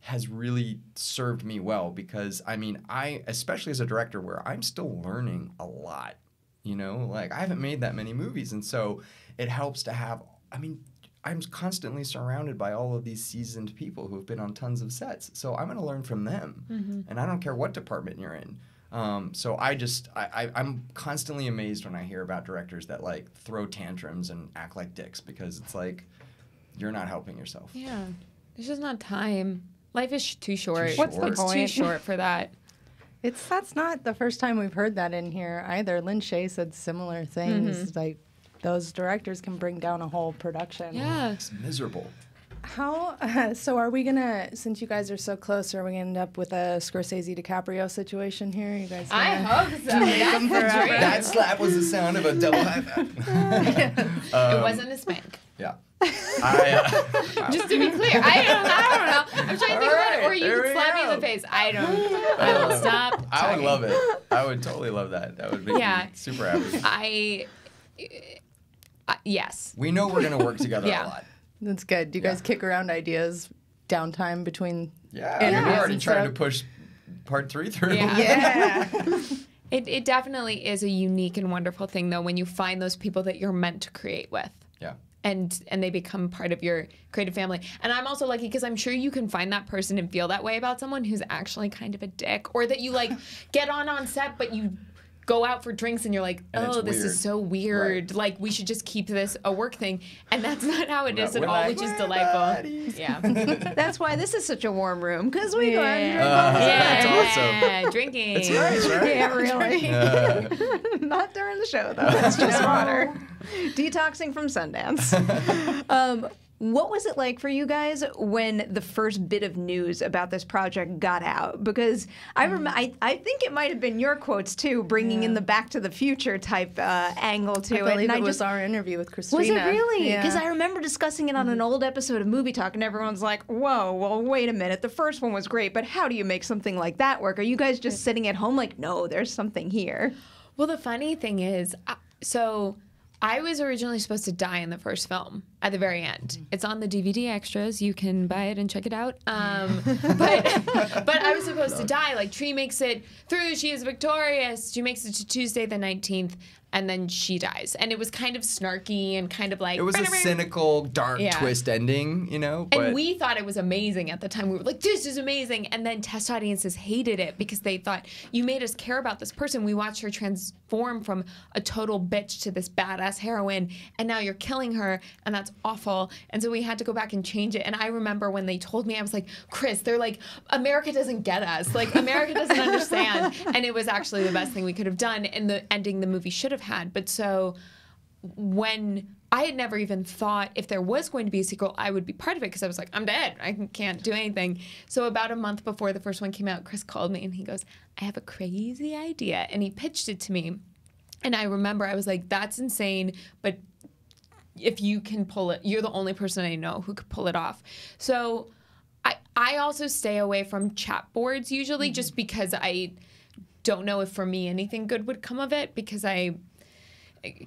has really served me well because, I mean, especially as a director where I'm still learning a lot, you know? Like, I haven't made that many movies. And so it helps to have, I mean, I'm constantly surrounded by all of these seasoned people who have been on tons of sets. So I'm going to learn from them. Mm-hmm. And I don't care what department you're in. So I'm constantly amazed when I hear about directors that, like, throw tantrums and act like dicks because it's like, you're not helping yourself. Yeah. There's just not time. Life is too short. What's the point? It's too short for that. That's not the first time we've heard that in here either. Lynn Shay said similar things. Mm-hmm. Like, those directors can bring down a whole production. Yeah. It's miserable. How, so are we gonna, since you guys are so close, are we gonna end up with a Scorsese DiCaprio situation here? You guys I gonna hope so. That's the dream. That slap was the sound of a double high five. It wasn't a spank. Yeah. Just to be clear, I don't know. I'm trying to think about it. Or you there could we slap me in go. the face. I will stop. I would talking. love it. I would totally love that. That would make me super happy. Yes. We know we're going to work together Yeah. a lot. That's good. Do you guys kick around ideas downtime between Yeah. interviews We're already and trying to stuff? push part 3 through. Yeah. It definitely is a unique and wonderful thing, though, when you find those people that you're meant to create with. Yeah. And they become part of your creative family. And I'm also lucky because I'm sure you can find that person and feel that way about someone who's actually kind of a dick, or that you like get on set, but you go out for drinks and you're like, And it's oh, this weird. is so weird. Right. Like, we should just keep this a work thing. And that's not how it is at We're all, like, which is "We're delightful. buddies." Yeah. That's why this is such a warm room, because we go out and drink That's Yeah, drinking. It's nice, right? Yeah, really. Not during the show, though. That's just water. Detoxing from Sundance. What was it like for you guys when the first bit of news about this project got out? Because I think it might have been your quotes too, bringing in the Back to the Future type angle to I it. believe And it was our interview with Christina. was it really? Yeah. Because I remember discussing it on an old episode of Movie Talk, and everyone's like, whoa, well, wait a minute. The first one was great, but how do you make something like that work? Are you guys just sitting at home like, no, there's something here? Well, the funny thing is, so I was originally supposed to die in the first film at the very end. It's on the DVD extras. You can buy it and check it out. But I was supposed to die. Like, Tree makes it through. She is victorious. She makes it to Tuesday the 19th. And then she dies. And it was kind of snarky and kind of like... It was a cynical, dark twist ending, you know? But And we thought it was amazing at the time. We were like, this is amazing. And then test audiences hated it because they thought, you made us care about this person. We watched her transform from a total bitch to this badass heroine. And now you're killing her. And that's awful. And so we had to go back and change it. And I remember when they told me, I was like, Chris, they're like, America doesn't get us. Like, America doesn't understand. And it was actually the best thing we could have done. And the ending the movie should have had. But so when I had never even thought if there was going to be a sequel, I would be part of it because I was like, I'm dead. I can't do anything. So about a month before the first one came out, Chris called me and he goes, I have a crazy idea. And he pitched it to me. And I remember I was like, that's insane. But if you can pull it, you're the only person I know who could pull it off. So I also stay away from chat boards usually just because I don't know if for me anything good would come of it because I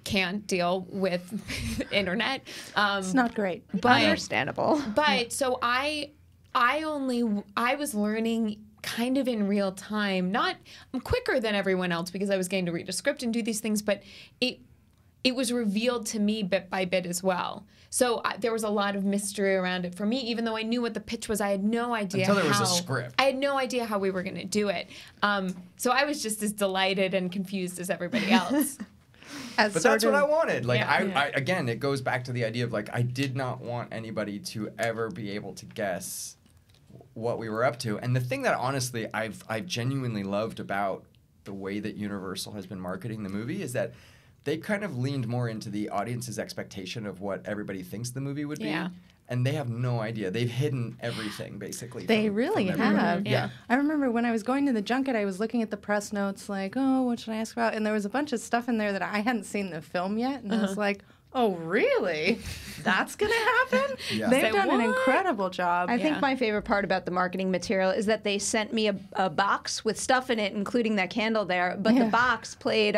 can't deal with internet. It's not great. But understandable. But so I was learning kind of in real time. I'm quicker than everyone else because I was getting to read a script and do these things, but it was revealed to me bit by bit as well. So there was a lot of mystery around it for me, even though I knew what the pitch was. I had no idea until there was a script. I had no idea how we were going to do it. So I was just as delighted and confused as everybody else. But that's what I wanted. Like, Yeah. I again, it goes back to the idea of, like, I did not want anybody to ever be able to guess what we were up to. And the thing that, honestly, I've genuinely loved about the way that Universal has been marketing the movie is that they kind of leaned more into the audience's expectation of what everybody thinks the movie would be. Yeah. And they have no idea. They've hidden everything, basically. They from really everybody. have. Yeah. I remember when I was going to the junket, I was looking at the press notes like, oh, what should I ask about? And there was a bunch of stuff in there that I hadn't seen the film yet. And I was like, oh, really? That's going to happen? Yeah. They've Say, done an "What?" incredible job. I think Yeah. my favorite part about the marketing material is that they sent me a box with stuff in it, including that candle there. But the box played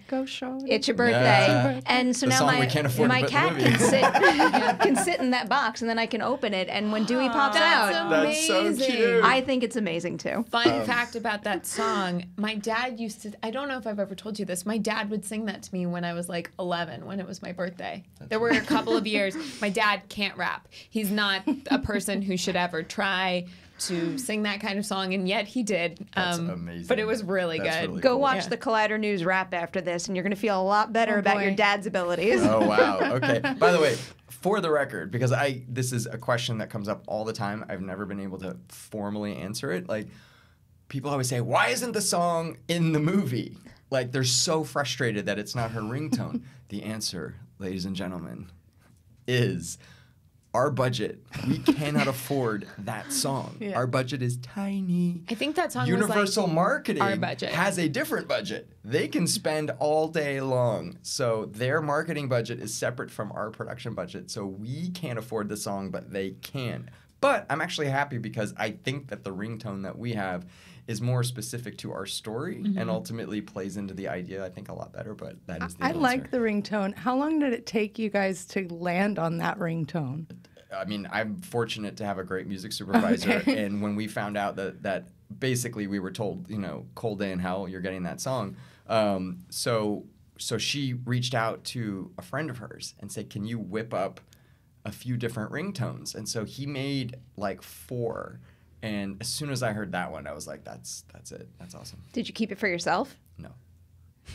Go show it. "It's Your Birthday," Yeah. and so The now song we can't afford to my put in the cat movie. can sit in that box, and then I can open it. And when Dewey pops That's out, That's so amazing. cute. I think it's amazing too. Fun fact about that song, my dad used to, I don't know if I've ever told you this, my dad would sing that to me when I was like 11, when it was my birthday. There were a couple of years, my dad can't rap. He's not a person who should ever try to sing that kind of song, and yet he did. That's amazing. But it was really That's good. really Go cool. watch Yeah. the Collider News rap after this, and you're going to feel a lot better about boy. your dad's abilities. Oh, wow. Okay. By the way, for the record, because this is a question that comes up all the time, I've never been able to formally answer it. Like, people always say, why isn't the song in the movie? Like, they're so frustrated that it's not her ringtone. The answer ladies and gentlemen, is our budget. We cannot afford that song. Yeah. Our budget is tiny. I think that song Universal was like Marketing our budget. has a different budget. They can spend all day long. So their marketing budget is separate from our production budget. So we can't afford the song, but they can. But I'm actually happy because I think that the ringtone that we have is more specific to our story and ultimately plays into the idea, I think, a lot better. But that is the I answer. like the ringtone. How long did it take you guys to land on that ringtone? I mean, I'm fortunate to have a great music supervisor. Okay. And when we found out that basically we were told, cold day in hell, you're getting that song. So she reached out to a friend of hers and said, can you whip up a few different ringtones? And so he made like 4. And as soon as I heard that one, I was like, that's it. That's awesome. Did you keep it for yourself? No.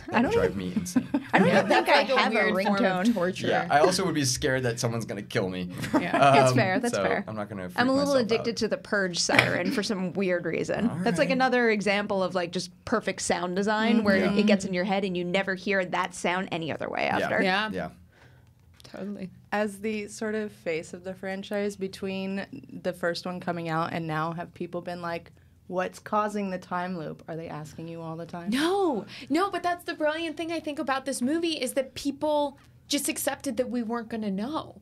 I That don't would drive me insane. I don't even That's think like I have a weird form of ringtone. torture. Yeah, I also would be scared that someone's going to kill me. Yeah. That's fair. That's so fair. I'm not going to I'm a little addicted to the Purge siren for some weird reason. That's like right. another example of like just perfect sound design where it gets in your head and you never hear that sound any other way after. Yeah. Yeah. Totally. As the sort of face of the franchise, between the first one coming out and now, have people been like, what's causing the time loop? Are they asking you all the time? No, but that's the brilliant thing I think about this movie is that people just accepted that we weren't going to know.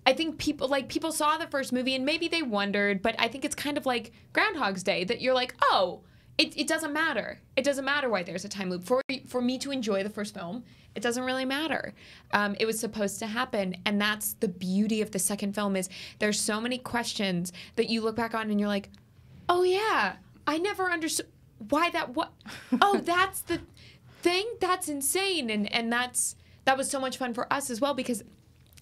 I think people saw the first movie and maybe they wondered, but I think it's kind of like Groundhog's Day that you're like, oh, it doesn't matter. It doesn't matter why there's a time loop. For me to enjoy the first film, it doesn't really matter. It was supposed to happen, and that's the beauty of the second film is there's so many questions that you look back on and you're like, oh yeah, I never understood why that. What? Oh, that's the thing. That's insane, and that was so much fun for us as well because,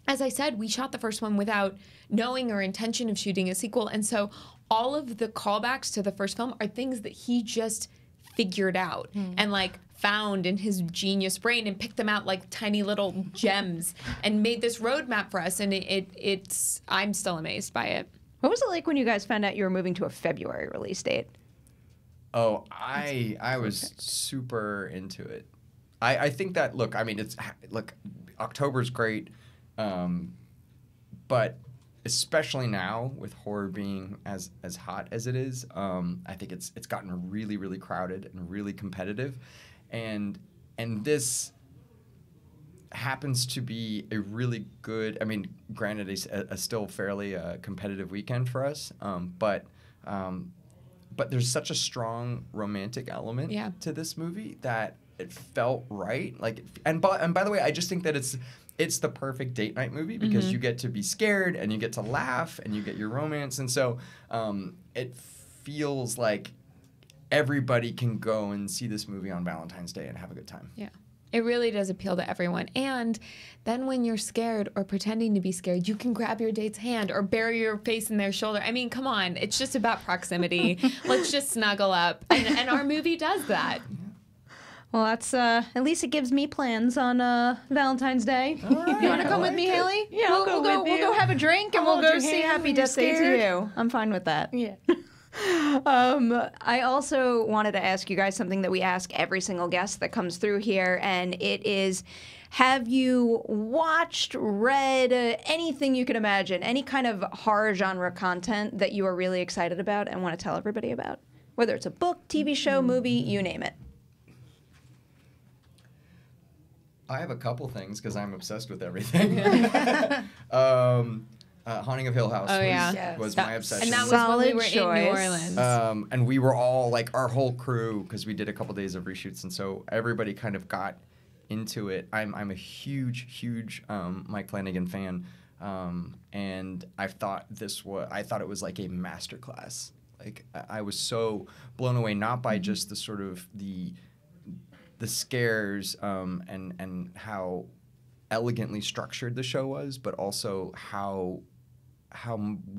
as I said, we shot the first one without knowing or intention of shooting a sequel, and so all of the callbacks to the first film are things that he just figured out and like found in his genius brain and picked them out like tiny little gems and made this roadmap for us, and it's I'm still amazed by it. What was it like when you guys found out you were moving to a February release date? Oh, I was super into it. I think that, look, I mean, October's great, but especially now with horror being as hot as it is, I think it's gotten really, really crowded and really competitive, and this happens to be a really good, I mean, granted, a still fairly competitive weekend for us, but there's such a strong romantic element to this movie that it felt right. Like, and by the way, I just think that it's the perfect date night movie because you get to be scared and you get to laugh and you get your romance, and so it feels like everybody can go and see this movie on Valentine's Day and have a good time. Yeah. It really does appeal to everyone. And then when you're scared or pretending to be scared, you can grab your date's hand or bury your face in their shoulder. I mean, come on. It's just about proximity. Let's just snuggle up. And our movie does that. Well, that's at least it gives me plans on Valentine's Day. right, You want to come I with me, like it. Haley? Yeah, I'll go with We'll you. go have a drink and I'll we'll hold go your see hand Happy when you're Death Day to scared. you. I'm fine with that. Yeah. I also wanted to ask you guys something that we ask every single guest that comes through here, and it is, have you watched, read, anything you can imagine, any kind of horror genre content that you are really excited about and want to tell everybody about? Whether it's a book, TV show, movie, you name it. I have a couple things because I'm obsessed with everything. Haunting of Hill House was my obsession. And that was Solid when we were choice. in New Orleans. And we were all, like, our whole crew, because we did a couple days of reshoots, and so everybody kind of got into it. I'm a huge Mike Flanagan fan, and I thought it was like a masterclass. Like, I was so blown away, not by just the sort of the scares and how elegantly structured the show was, but also how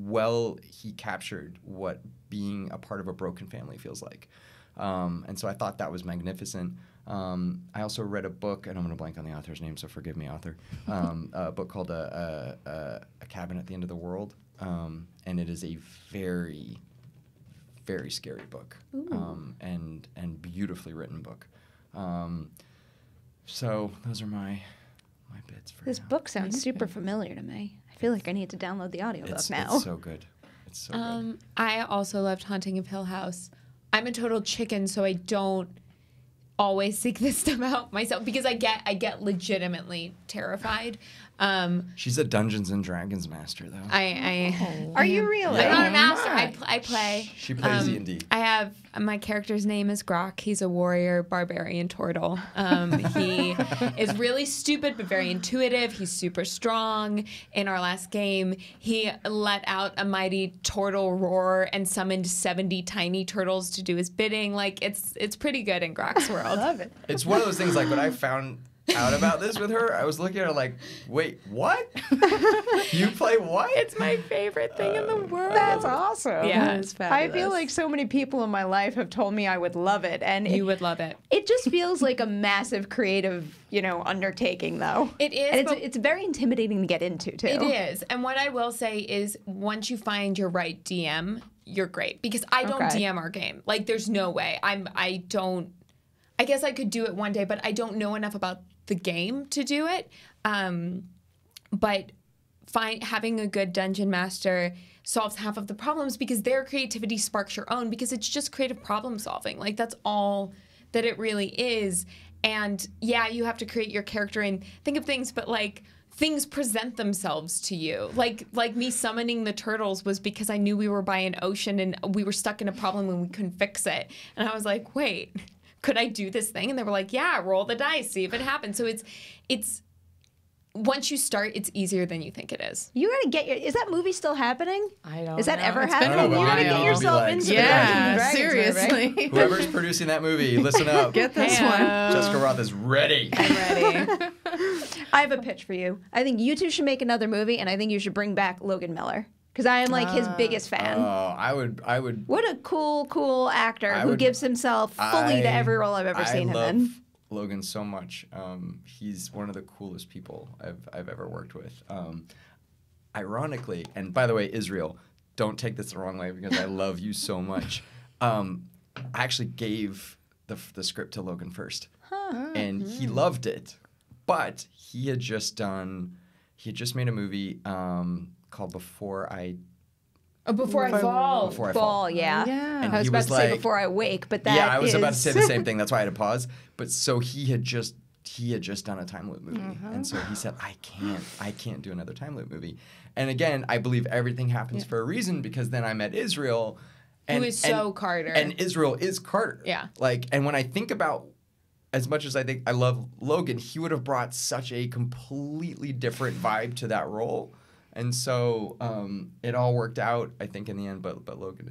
well he captured what being a part of a broken family feels like. And so I thought that was magnificent. I also read a book, and I'm going to blank on the author's name, so forgive me, author. A book called A Cabin at the End of the World, and it is a very, very scary book, and beautifully written book. So those are my my bits for This you. book sounds super familiar to me. I feel like I need to download the audiobook now. It's so good. It's so good. I also loved Haunting of Hill House. I'm a total chicken, so I don't always seek this stuff out myself because I get legitimately terrified. She's a Dungeons and Dragons master, though. Are you really? I'm not a master. I play. She plays D&D. I have my character's name is Grok. He's a warrior barbarian turtle. He is really stupid but very intuitive. He's super strong. In our last game, he let out a mighty turtle roar and summoned 70 tiny turtles to do his bidding. Like it's pretty good in Grok's world. I love it. It's one of those things, like, when I found out about this with her, I was looking at her like, wait, what? You play what? It's my favorite thing in the world. That's awesome. Yeah. It's I fabulous. feel like so many people in my life have told me I would love it, and You would love it. it just feels like a massive creative, undertaking, though. It is, and but- it's very intimidating to get into too. It is. And what I will say is once you find your right DM, you're great. Because I don't Okay. DM our game. Like there's no way. I guess I could do it one day, but I don't know enough about the game to do it. But having a good dungeon master solves half of the problems because their creativity sparks your own because it's just creative problem solving. Like that's all that it really is. And yeah, you have to create your character and think of things, but like things present themselves to you. Like me summoning the turtles was because I knew we were by an ocean and we were stuck in a problem and we couldn't fix it. And I was like, wait, could I do this thing? And they were like, yeah, roll the dice, see if it happens. So it's once you start, it's easier than you think it is. You gotta get is that movie still happening? I don't Is that know. ever It's been a happening? You gotta get while. yourself Like, into the Yeah, Dungeons and Dragons movie. seriously. Whoever's producing that movie, listen up. Get this one. Jessica Rothe is ready. I'm ready. I have a pitch for you. I think you two should make another movie, and I think you should bring back Logan Miller because I am like his biggest fan. Oh, I would. What a cool actor I who would- gives himself fully to every role I've ever seen him I in. love Logan so much. He's one of the coolest people I've ever worked with. Ironically, and by the way, Israel, don't take this the wrong way because I love you so much. I actually gave the script to Logan first, and he loved it. But he had just made a movie called Before I Fall. Fall, yeah. Yeah. And I was he about was to say like- Before I Wake, but that yeah, I was about to is- say the same thing. That's why I had to pause. But so he had just done a time loop movie, and so he said, I can't do another time loop movie. And again, I believe everything happens for a reason because then I met Israel, Who is so Carter. and Israel is Carter. Yeah. Like, and when I think about, as much as I think I love Logan, he would have brought such a completely different vibe to that role. And so it all worked out, I think, in the end. But Logan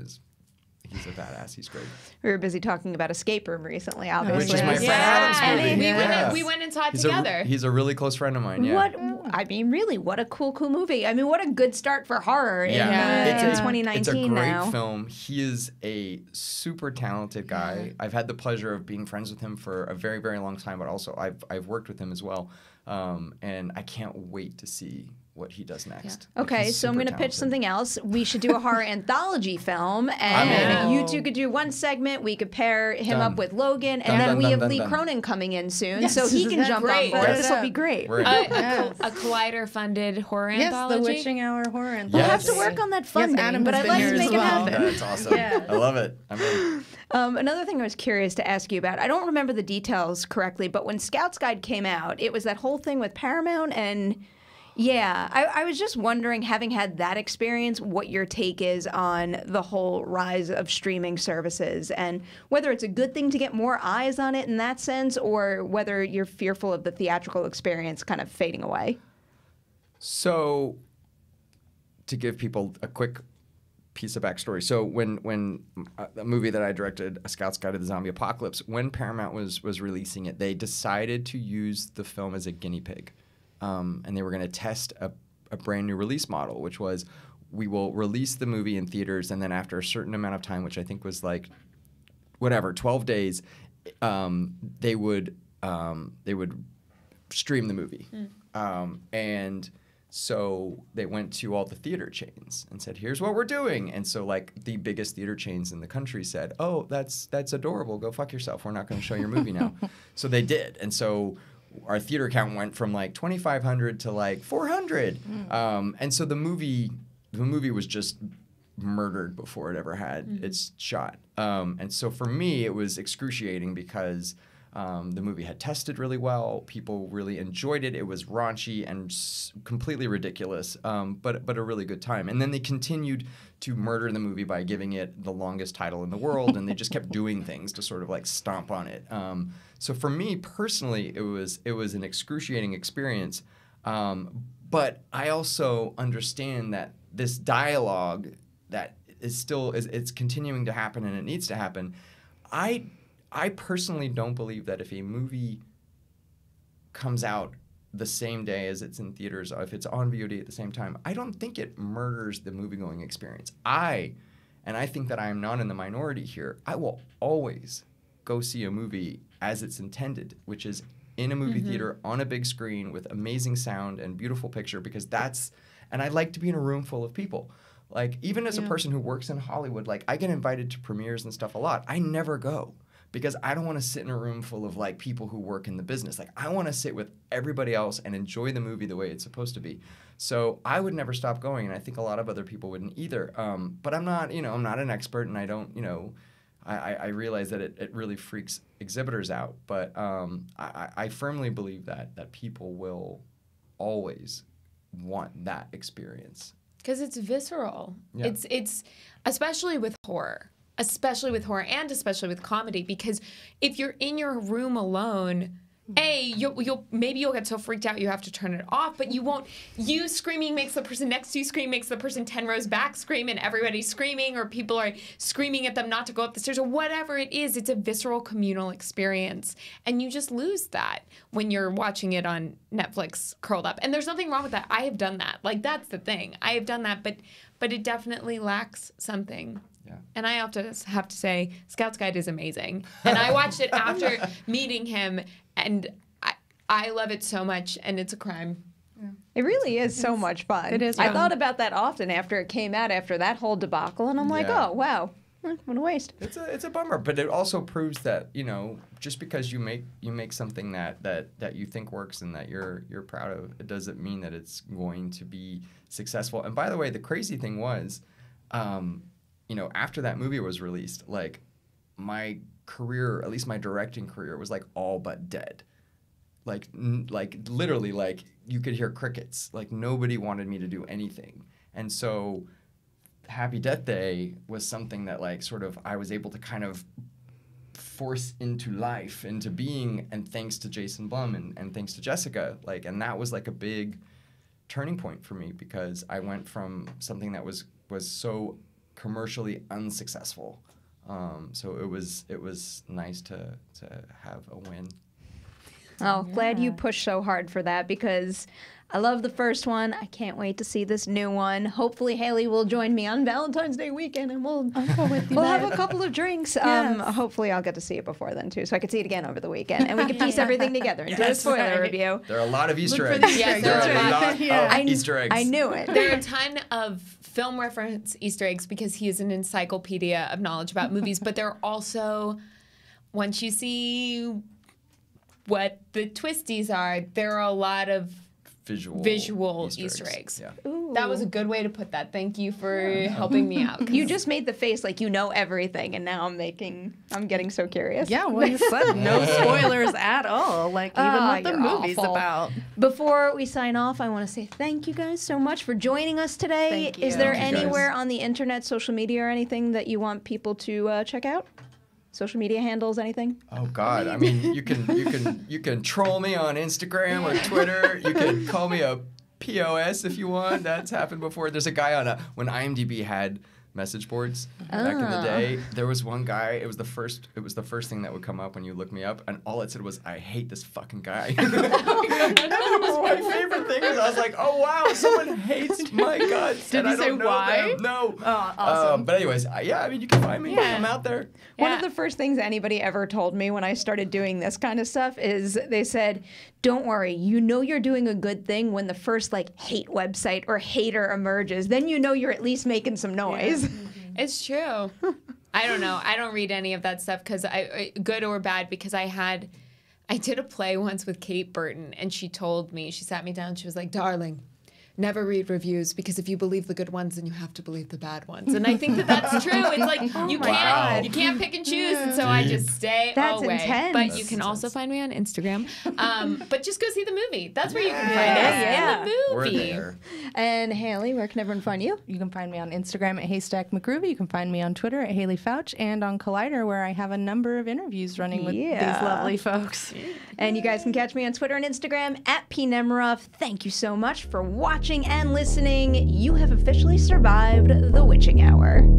he's a badass. He's great. We were busy talking about Escape Room recently, obviously. Which is my friend Yeah, Adam's movie. and we went and saw it together. He's a really close friend of mine. Yeah. What a cool movie. I mean, what a good start for horror in It's 2019 It's a great now. film. He is a super talented guy. I've had the pleasure of being friends with him for a very, very long time, but also I've worked with him as well. And I can't wait to see what he does next. Like, Okay, he's so I'm super going to pitch talented. something else. We should do a horror anthology film, in. and you two could do one segment. We could pair him Done. up with Logan, and Done, then done, we done, have done, Lee done. Cronin coming in soon, Yes, so he can that's jump great. on board. Yes. This will be great. We're in. A Collider-funded horror Yes, anthology. the Witching Hour horror anthology. We'll have Yes. to work on that funding, Adam but has I'd been like here to as make it well. happen. That's awesome. Yeah. I love it. I'm in. Another thing I was curious to ask you about, I don't remember the details correctly, but when Scout's Guide came out, it was that whole thing with Paramount, and yeah, I was just wondering, having had that experience, what your take is on the whole rise of streaming services, and whether it's a good thing to get more eyes on it in that sense, or whether you're fearful of the theatrical experience kind of fading away. So, to give people a quick piece of backstory. So when the movie that I directed, A Scout's Guide to the Zombie Apocalypse, when Paramount was releasing it, they decided to use the film as a guinea pig. And they were going to test a brand new release model, which was, we will release the movie in theaters, and then after a certain amount of time, which I think was like, 12 days, they would stream the movie. And so they went to all the theater chains and said, here's what we're doing. And so like the biggest theater chains in the country said, oh, that's adorable. Go fuck yourself. We're not going to show your movie now. So they did. And so our theater count went from like 2,500 to like 400. And so the movie was just murdered before it ever had its shot. And so for me, it was excruciating because the movie had tested really well. People really enjoyed it. It was raunchy and completely ridiculous, but a really good time. And then they continued to murder the movie by giving it the longest title in the world, and they just kept doing things to sort of like stomp on it. So for me personally, it was an excruciating experience. But I also understand that this dialogue that it's continuing to happen and it needs to happen. I personally don't believe that if a movie comes out the same day as it's in theaters, or if it's on VOD at the same time, I don't think it murders the movie-going experience. I think that I am not in the minority here. I will always go see a movie as it's intended, which is in a movie theater on a big screen with amazing sound and beautiful picture, because and I like to be in a room full of people. Like, even as a person who works in Hollywood, like, I get invited to premieres and stuff a lot. I never go because I don't want to sit in a room full of, like, people who work in the business. Like, I want to sit with everybody else and enjoy the movie the way it's supposed to be. So I would never stop going, and I think a lot of other people wouldn't either. But I'm not, I'm not an expert, and I don't, I realize that it really freaks exhibitors out. But I firmly believe that people will always want that experience. Because it's visceral. Yeah. It's especially with horror, and especially with comedy, because if you're in your room alone, you'll get so freaked out you have to turn it off, but you won't. You screaming makes the person next to you scream, makes the person 10 rows back scream, and everybody's screaming, or people are screaming at them not to go up the stairs, or whatever it is. It's a visceral communal experience, and you just lose that when you're watching it on Netflix curled up. And there's nothing wrong with that. I have done that. Like, that's the thing. I have done that, but it definitely lacks something. Yeah. And I often have to say, Scout's Guide is amazing. And I watched it after meeting him, and I love it so much, and it's a crime. Yeah. It really is so much fun. It is I fun. thought about that often after it came out, after that whole debacle, and I'm like, oh, wow, what a waste. It's a bummer, but it also proves that, just because you make something that you think works and that you're proud of, it doesn't mean that it's going to be successful. And by the way, the crazy thing was, after that movie was released, like, my career, at least my directing career, was like all but dead. Like literally, like, you could hear crickets. Like, nobody wanted me to do anything. And so Happy Death Day was something that, like, sort of I was able to kind of force into life, into being, and thanks to Jason Blum and thanks to Jessica, like, and that was like a big turning point for me, because I went from something that was so commercially unsuccessful. So it was nice to have a win. Oh, glad you pushed so hard for that, because I love the first one. I can't wait to see this new one. Hopefully Haleigh will join me on Valentine's Day weekend, and we'll have a couple of drinks. Yes. Hopefully I'll get to see it before then too, so I could see it again over the weekend, and we can piece everything together and do a spoiler review. There are a lot of Easter eggs. For the Easter eggs. There are That's a lot right. of Easter eggs. I knew it. There are a ton of film reference Easter eggs because he is an encyclopedia of knowledge about movies, but there are also, once you see what the twisties are, there are a lot of visual Easter eggs. Yeah. Ooh. That was a good way to put that. Thank you for helping me out. You just made the face like you know everything, and now I'm getting so curious. Yeah, well, you said no spoilers at all, like even what the you're movie's awful. about. Before we sign off, I want to say thank you guys so much for joining us today. Thank you. Is there Thank you, guys. anywhere on the internet, social media, or anything that you want people to check out? Social media handles, anything? Oh God! I mean, you can troll me on Instagram or Twitter. You can call me a POS if you want. That's happened before. There's a guy on when IMDb had message boards back in the day. There was one guy. It was the first thing that would come up when you look me up, and all it said was, "I hate this fucking guy." That was my favorite thing. I was like, "Oh wow, someone hates my guts." Did and he I don't say know why? them. No. Oh, awesome. But anyways, I mean, you can find me. Yeah. I'm out there. One of the first things anybody ever told me when I started doing this kind of stuff is they said, don't worry, you know you're doing a good thing when the first hate website or hater emerges. Then you know you're at least making some noise. Yeah. It's true. I don't know. I don't read any of that stuff because good or bad, because I had I did a play once with Kate Burton, and she sat me down, she was like, darling, never read reviews, because if you believe the good ones, then you have to believe the bad ones. And I think that that's true. It's like you can't pick and choose, and so I just stay away. Intense. But you can also find me on Instagram. But just go see the movie. That's where you can find us, in the movie. We're there. And Haleigh, where can everyone find you? You can find me on Instagram at Haystack McGroovy. You can find me on Twitter at Haleigh Fouch, and on Collider, where I have a number of interviews running with these lovely folks. And you guys can catch me on Twitter and Instagram at pnemeroff. Thank you so much for watching and listening. You have officially survived the witching hour.